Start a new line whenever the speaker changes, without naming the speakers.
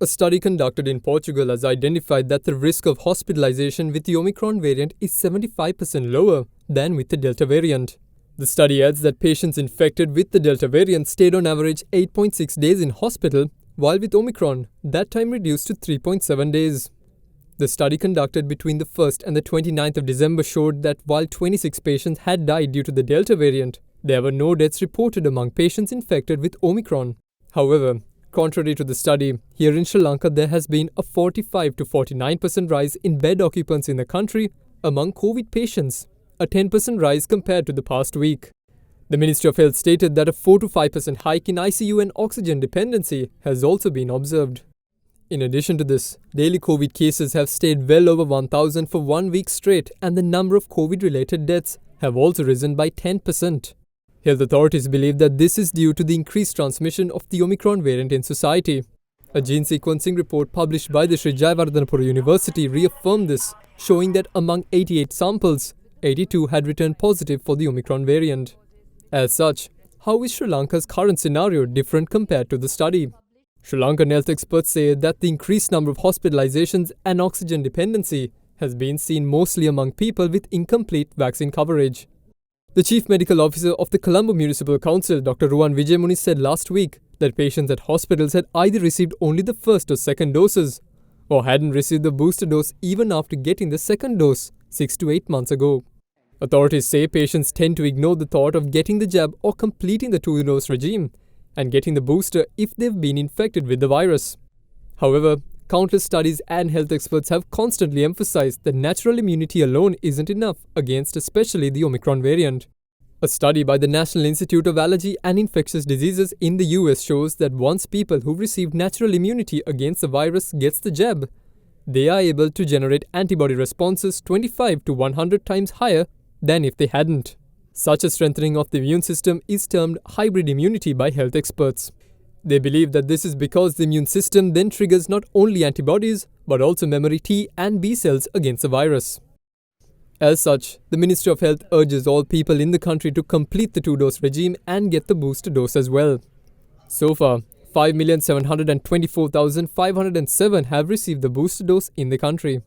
A study conducted in Portugal has identified that the risk of hospitalization with the Omicron variant is 75% lower than with the Delta variant. The study adds that patients infected with the Delta variant stayed on average 8.6 days in hospital, while with Omicron, that time reduced to 3.7 days. The study conducted between the 1st and the 29th of December showed that while 26 patients had died due to the Delta variant, there were no deaths reported among patients infected with Omicron. However, contrary to the study, here in Sri Lanka there has been a 45 to 49% rise in bed occupants in the country among COVID patients, a 10% rise compared to the past week. The Ministry of Health stated that a 4 to 5% hike in ICU and oxygen dependency has also been observed. In addition to this, daily COVID cases have stayed well over 1,000 for 1 week straight, and the number of COVID-related deaths have also risen by 10%. Health authorities believe that this is due to the increased transmission of the Omicron variant in society. A gene sequencing report published by the Sri Jayawardhanapura University reaffirmed this, showing that among 88 samples, 82 had returned positive for the Omicron variant. As such, how is Sri Lanka's current scenario different compared to the study? Sri Lankan health experts say that the increased number of hospitalizations and oxygen dependency has been seen mostly among people with incomplete vaccine coverage. The Chief Medical Officer of the Colombo Municipal Council, Dr. Ruwan Wijayamuni, said last week that patients at hospitals had either received only the first or second doses, or hadn't received the booster dose even after getting the second dose 6 to 8 months ago. Authorities say patients tend to ignore the thought of getting the jab or completing the 2-dose regime and getting the booster if they've been infected with the virus. However, countless studies and health experts have constantly emphasized that natural immunity alone isn't enough against especially the Omicron variant. A study by the National Institute of Allergy and Infectious Diseases in the US shows that once people who received natural immunity against the virus gets the jab, they are able to generate antibody responses 25 to 100 times higher than if they hadn't. Such a strengthening of the immune system is termed hybrid immunity by health experts. They believe that this is because the immune system then triggers not only antibodies, but also memory T and B cells against the virus. As such, the Ministry of Health urges all people in the country to complete the 2-dose regime and get the booster dose as well. So far, 5,724,507 have received the booster dose in the country.